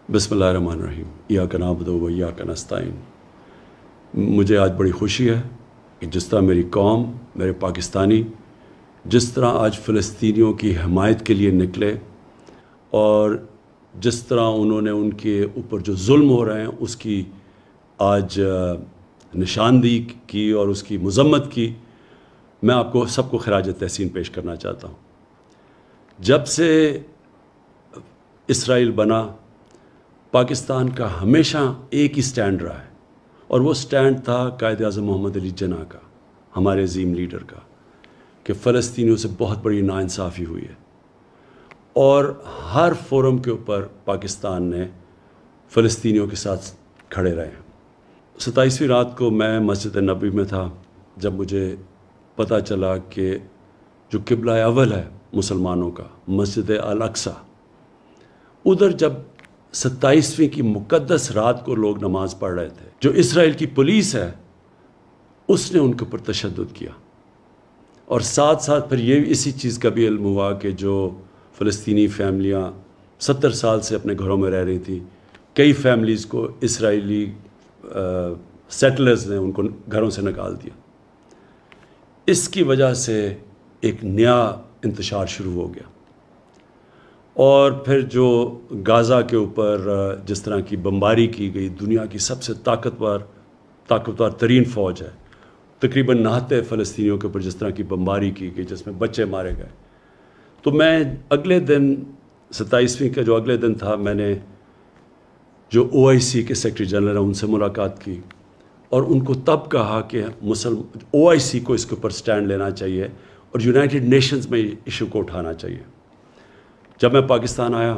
बिस्मिल्लाहिर्रहमानिर्रहीम इय्याका नअबुदु व इय्याका नस्तईन। मुझे आज बड़ी खुशी है कि जिस तरह मेरी कौम, मेरे पाकिस्तानी जिस तरह आज फ़लस्तीनियों की हिमायत के लिए निकले और जिस तरह उन्होंने उनके ऊपर जो जुल्म हो रहे हैं उसकी आज निशानदेही की और उसकी मज़म्मत की, मैं आपको सबको खराज तहसीन पेश करना चाहता हूँ। जब से इसराइल बना, पाकिस्तान का हमेशा एक ही स्टैंड रहा है और वो स्टैंड था कायद-ए-आज़म मोहम्मद अली जिन्ना का, हमारे अजीम लीडर का, कि फ़लस्तीनियों से बहुत बड़ी नाइंसाफ़ी हुई है और हर फोरम के ऊपर पाकिस्तान ने फ़लस्तीनियों के साथ खड़े रहे। 27वीं रात को मैं मस्जिद नबी में था जब मुझे पता चला कि जो क़िबला अव्वल है मुसलमानों का, मस्जिद अल-अक़सा, उधर जब 27वीं की मुक़द्दस रात को लोग नमाज़ पढ़ रहे थे, जो इसराइल की पुलिस है उसने उनके ऊपर तशद्दुद किया। और साथ साथ फिर ये इसी चीज़ का भी इल्म हुआ कि जो फ़लस्तीनी फैमिलियाँ 70 साल से अपने घरों में रह रही थी, कई फैमिलीज़ को इसराइली सेटलर्स ने उनको घरों से निकाल दिया। इसकी वजह से एक नया इंतशार शुरू हो गया और फिर जो गाज़ा के ऊपर जिस तरह की बमबारी की गई, दुनिया की सबसे ताकतवर तरीन फ़ौज है, तकरीबन 69 फ़लस्तीनियों के ऊपर जिस तरह की बमबारी की गई जिसमें बच्चे मारे गए, तो मैं अगले दिन 27वीं का जो अगले दिन था, मैंने जो OIC के सेक्रेटरी जनरल हैं उनसे मुलाकात की और उनको तब कहा कि OIC को इसके ऊपर स्टैंड लेना चाहिए और यूनाइटेड नेशंस में इशू को उठाना चाहिए। जब मैं पाकिस्तान आया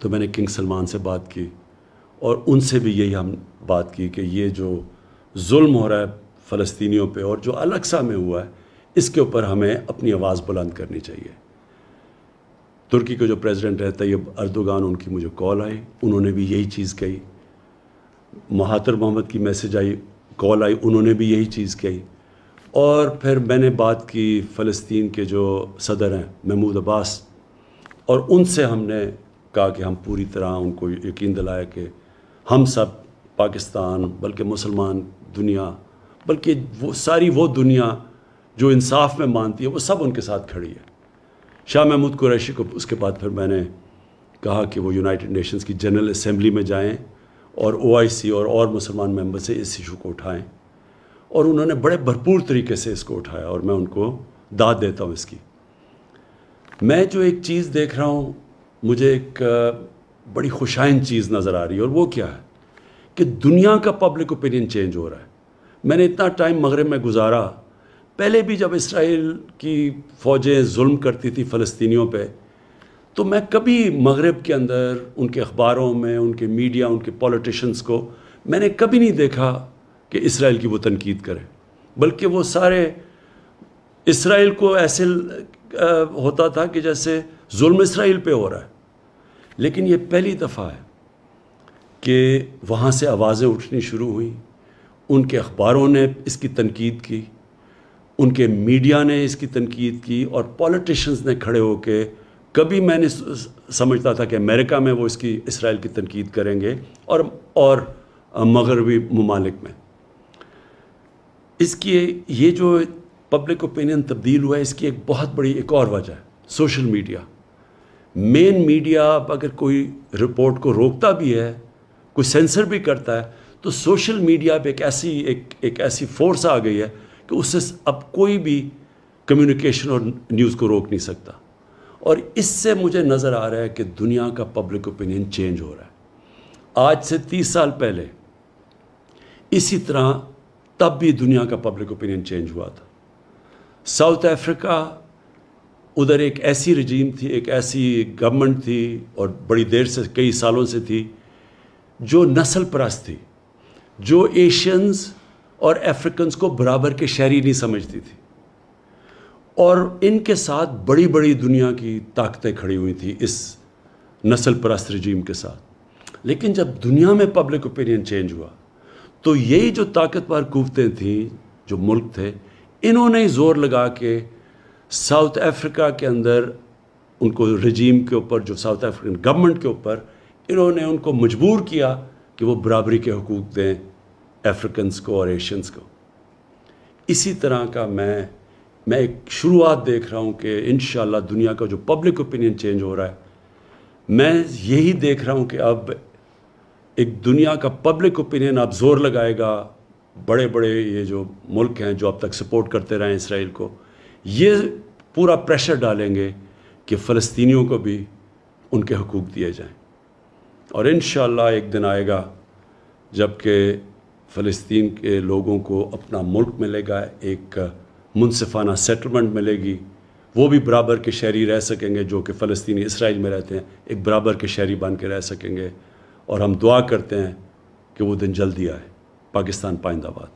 तो मैंने किंग सलमान से बात की और उनसे भी यही हम बात की कि ये जो जुल्म हो रहा है फ़लस्तीनियों पे और जो अल-अक़सा में हुआ है, इसके ऊपर हमें अपनी आवाज़ बुलंद करनी चाहिए। तुर्की के जो प्रेसिडेंट है तैयब अर्दोगान, उनकी मुझे कॉल आई, उन्होंने भी यही चीज़ कही। महातिर मोहम्मद की मैसेज आई, कॉल आई, उन्होंने भी यही चीज़ कही। और फिर मैंने बात की फ़लस्तीन के जो सदर हैं महमूद अब्बास, और उनसे हमने कहा कि हम पूरी तरह उनको यकीन दिलाया कि हम सब पाकिस्तान, बल्कि मुसलमान दुनिया, बल्कि वो दुनिया जो इंसाफ में मानती है, वो सब उनके साथ खड़ी है। शाह महमूद कुरैशी को उसके बाद फिर मैंने कहा कि वो यूनाइटेड नेशंस की जनरल असेंबली में जाएं और OIC और मुसलमान मेंबर से इस इशू को उठाएं, और उन्होंने बड़े भरपूर तरीके से इसको उठाया और मैं उनको दाद देता हूँ इसकी। मैं जो एक चीज़ देख रहा हूँ, मुझे एक बड़ी खुशाइन चीज़ नज़र आ रही है और वो क्या है कि दुनिया का पब्लिक ओपिनियन चेंज हो रहा है। मैंने इतना टाइम मगरब में गुजारा, पहले भी जब इसराइल की फ़ौजें जुल्म करती थी फ़लस्तीनियों पे, तो मैं कभी मगरब के अंदर उनके अखबारों में, उनके मीडिया, उनके पॉलिटिशियंस को मैंने कभी नहीं देखा कि इसराइल की वो तनकीद करें, बल्कि वो सारे इसराइल को ऐसे होता था कि जैसे जुल्म इसराइल पे हो रहा है। लेकिन ये पहली दफ़ा है कि वहाँ से आवाज़ें उठनी शुरू हुई, उनके अखबारों ने इसकी तनकीद की, उनके मीडिया ने इसकी तनकीद की और पॉलिटिशियंस ने खड़े होके, कभी मैंने समझता था कि अमेरिका में वो इसकी इसराइल की तनकीद करेंगे और मगरबी ममालिक में। इसकी ये जो पब्लिक ओपिनियन तब्दील हुआ है, इसकी एक बहुत बड़ी एक और वजह है सोशल मीडिया। मेन मीडिया अगर कोई रिपोर्ट को रोकता भी है, कोई सेंसर भी करता है, तो सोशल मीडिया पे एक ऐसी फोर्स आ गई है कि उससे अब कोई भी कम्युनिकेशन और न्यूज़ को रोक नहीं सकता। और इससे मुझे नज़र आ रहा है कि दुनिया का पब्लिक ओपिनियन चेंज हो रहा है। आज से 30 साल पहले इसी तरह तब भी दुनिया का पब्लिक ओपिनियन चेंज हुआ था। साउथ अफ्रीका, उधर एक ऐसी रजीम थी, एक ऐसी गवर्नमेंट थी और बड़ी देर से, कई सालों से थी, जो नस्ल परस्त थी, जो एशियंस और अफ्रीकन्स को बराबर के शहरी नहीं समझती थी, और इनके साथ बड़ी बड़ी दुनिया की ताकतें खड़ी हुई थी इस नस्ल परस्त रजीम के साथ। लेकिन जब दुनिया में पब्लिक ओपिनियन चेंज हुआ, तो यही जो ताकतवर कुव्वतें थीं, जो मुल्क थे, इन्होंने ही ज़ोर लगा के साउथ अफ्रीका के अंदर उनको रजीम के ऊपर, जो साउथ अफ्रीकन गवर्नमेंट के ऊपर انہوں نے ان کو مجبور کیا کہ وہ برابری کے حقوق دیں افریقنس کو اور ایشینز کو۔ اسی طرح کا میں ایک شروعات دیکھ رہا ہوں کہ انشاءاللہ دنیا کا جو پبلک اوپینین چینج ہو رہا ہے، میں یہی دیکھ رہا ہوں کہ اب ایک دنیا کا پبلک اوپینین اب زور لگائے گا، بڑے بڑے یہ جو ملک ہیں جو اب تک سپورٹ کرتے رہے ہیں اسرائیل کو، یہ پورا پریشر ڈالیں گے کہ فلسطینیوں کو بھی ان کے حقوق دیے جائیں۔ اور انشاءاللہ ایک دن آئے گا جب کہ فلسطین کے لوگوں کو اپنا ملک ملے گا، ایک منصفانہ سیٹلمنٹ ملے گی، وہ بھی برابر کے شہری رہ سکیں گے جو کہ فلسطینی اسرائیل میں رہتے ہیں، ایک برابر کے شہری بن کے رہ سکیں گے۔ اور ہم دعا کرتے ہیں کہ وہ دن جلدی آئے۔ پاکستان پائندہ باد۔